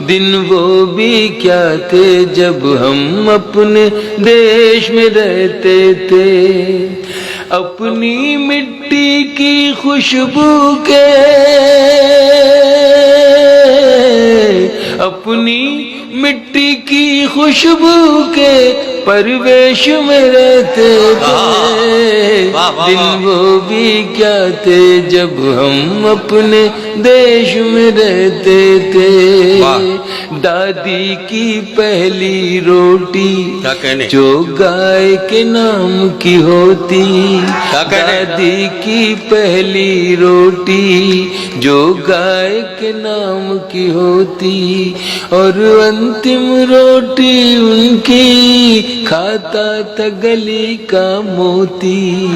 دن وہ بھی کیا تھے جب ہم اپنے دیش میں رہتے تھے، اپنی مٹی کی خوشبو کے، اپنی مٹی کی خوشبو کے پرویش میں رہتے تھے، دن وہ بھی کیا تھے جب ہم اپنے دیش میں رہتے تھے، دادی کی پہلی روٹی جو گائے کے نام کی ہوتی، دادی کی پہلی روٹی جو گائے کے نام کی ہوتی، اور انتم روٹی ان کی کھاتا تھا گلی کا موتی،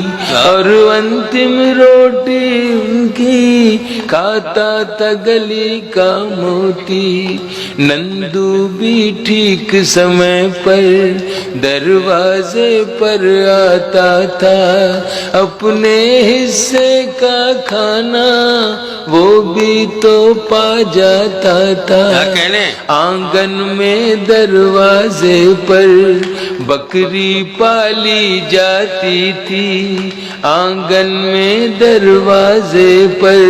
اور انتم روٹی ان کی کھاتا تھا گلی کا موتی، نندو بھی ٹھیک سمے پر دروازے پر آتا تھا، اپنے حصے کا کھانا وہ بھی تو پا جاتا تھا، آنگن میں دروازے پر بکری پالی جاتی تھی، آنگن میں دروازے پر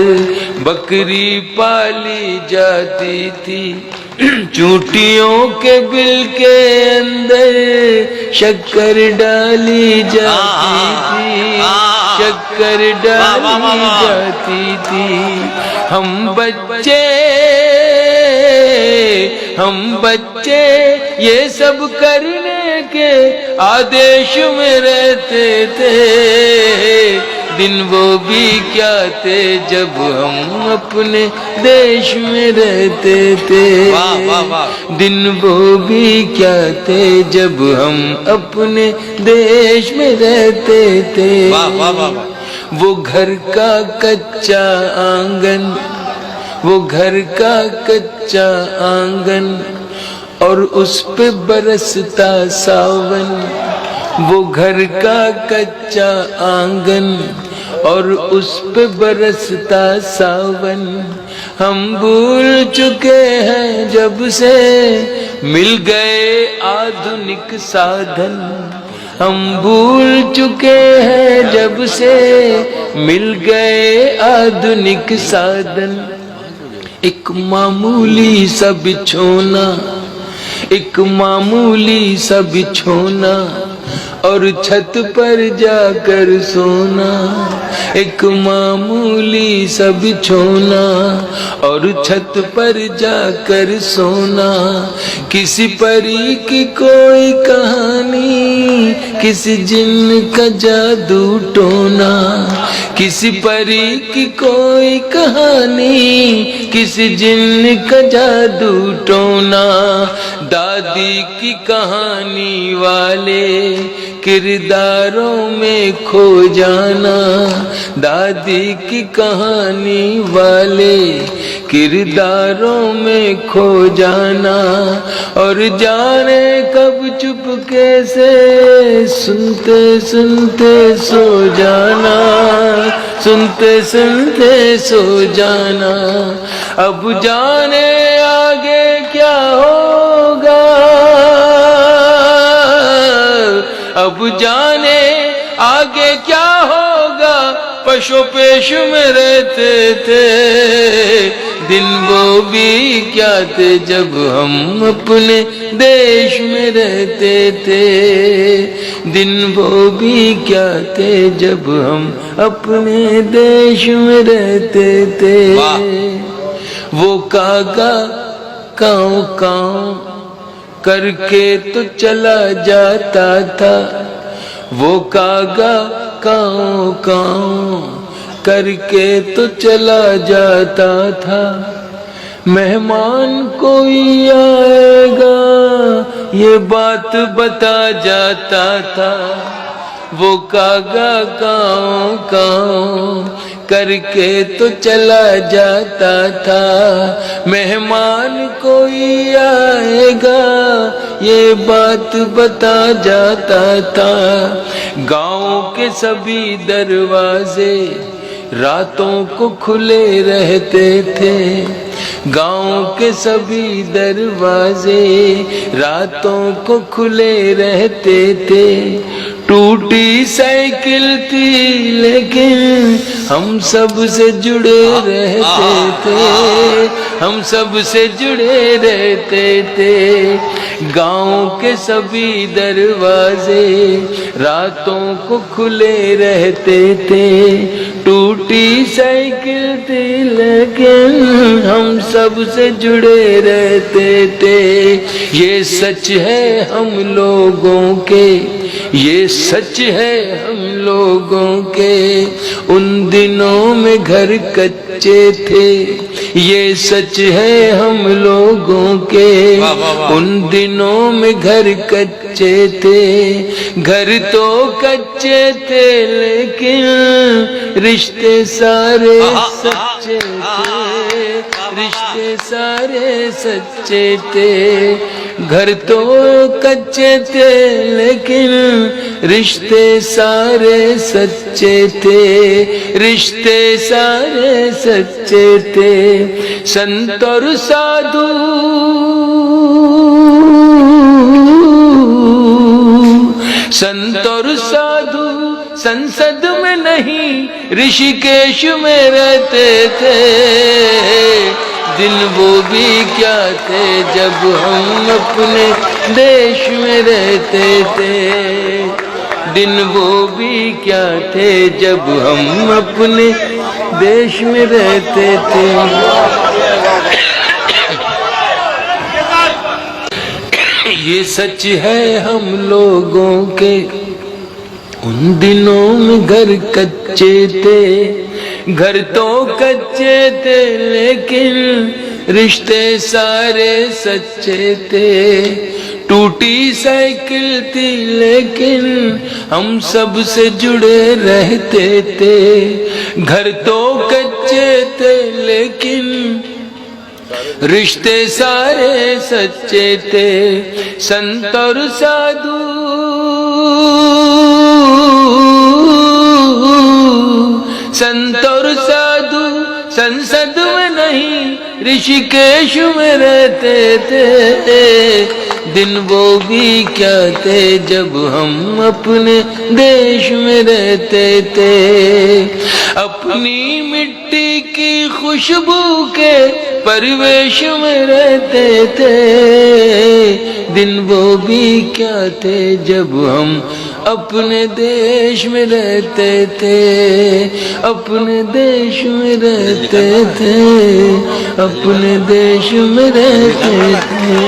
بکری پالی جاتی تھی، چونٹیوں کے بل کے اندر شکر ڈالی جاتی تھی، شکر ڈالی جاتی تھی، ہم بچے یہ سب کرنے کے آدیش میں رہتے تھے، دن وہ بھی کیا تھے جب ہم اپنے دیش میں رہتے تھے، دن وہ بھی کیا تھے جب ہم اپنے دیش میں رہتے تھے، وہ گھر کا کچا آنگن، وہ گھر کا کچا آنگن اور اس پہ برستا ساون، وہ گھر کا کچا آنگن اور اس پہ برستا ساون، ہم بھول چکے ہیں جب سے مل گئے آدھنک سادھن، ہم بھول چکے ہیں جب سے مل گئے آدھنک سادھن، ایک معمولی سا بچھونا، ایک معمولی سا بچھونا اور چھت پر جا کر سونا، ایک معمولی سا بچھونا اور چھت پر جا کر سونا، کسی پری کی کوئی کہانی، کسی جن کا جادو ٹونا، کسی پری کی کوئی کہانی، کسی جن کا جادو ٹونا، دادی کی کہانی والے کرداروں میں کھو جانا، دادی کی کہانی والے کرداروں میں کھو جانا، اور جانے کب چپکے سے سنتے سنتے سو جانا، سنتے سنتے سو جانا، اب جانے آگے کیا ہوگا، اب جانے آگے کیا ہوگا، پشو پیش میں رہتے تھے، دن وہ بھی کیا تھے جب ہم اپنے دیش میں رہتے تھے، دن وہ بھی کیا تھے جب ہم اپنے دیش میں رہتے تھے، وہ کاغا کاؤں کاؤں کر کے تو چلا جاتا تھا، وہ کاغا کاؤں کاؤں کر کے تو چلا جاتا تھا، مہمان کوئی آئے گا یہ بات بتا جاتا تھا، وہ کاغا کاؤں کاؤں کر کے تو چلا جاتا تھا، مہمان کوئی آئے گا یہ بات بتا جاتا تھا، گاؤں کے سبھی دروازے راتوں کو کھلے رہتے تھے، گاؤں کے سبھی دروازے راتوں کو کھلے رہتے تھے، ٹوٹی سائیکل تھی لیکن ہم سب سے جڑے رہتے تھے، ہم سب سے جڑے رہتے تھے، گاؤں کے سبھی دروازے راتوں کو کھلے رہتے تھے، ٹوٹی سائیکل تھی لیکن ہم سب سے جڑے رہتے تھے، یہ سچ ہے ہم لوگوں کے، یہ سچ ہے ہم لوگوں کے، ان دنوں میں گھر کچے تھے، یہ سچ ہے ہم لوگوں کے، ان دنوں میں گھر کچے تھے، گھر تو کچے تھے لیکن رشتے سارے سچے تھے، رشتے سارے سچے تھے، گھر تو کچے تھے لیکن رشتے سارے سچے تھے، رشتے سارے سچے تھے، سنت اور سادھو سنت اور سادھو سنسد میں نہیں رشیکیش میں رہتے تھے، دن وہ بھی کیا تھے جب ہم اپنے دیش میں رہتے تھے، دن وہ بھی کیا تھے جب ہم اپنے دیش میں رہتے تھے، یہ سچ ہے ہم لوگوں کے، ان دنوں میں گھر کچے تھے، گھر تو کچے تھے لیکن رشتے سارے سچے تھے، ٹوٹی سائیکل تھی لیکن ہم سب سے جڑے رہتے تھے، گھر تو کچے تھے لیکن رشتے سارے سچے تھے، سنت اور سادھو سنت اور سادھو سنسد میں نہیں رشیکیش میں رہتے تھے، دن وہ بھی کیا تھے جب ہم اپنے دیش میں رہتے تھے، اپنی مٹی کی خوشبو کے پرویش میں رہتے تھے، دن وہ بھی کیا تھے جب ہم اپنے دیش میں رہتے تھے، اپنے دیش میں رہتے تھے، اپنے دیش میں رہتے تھے۔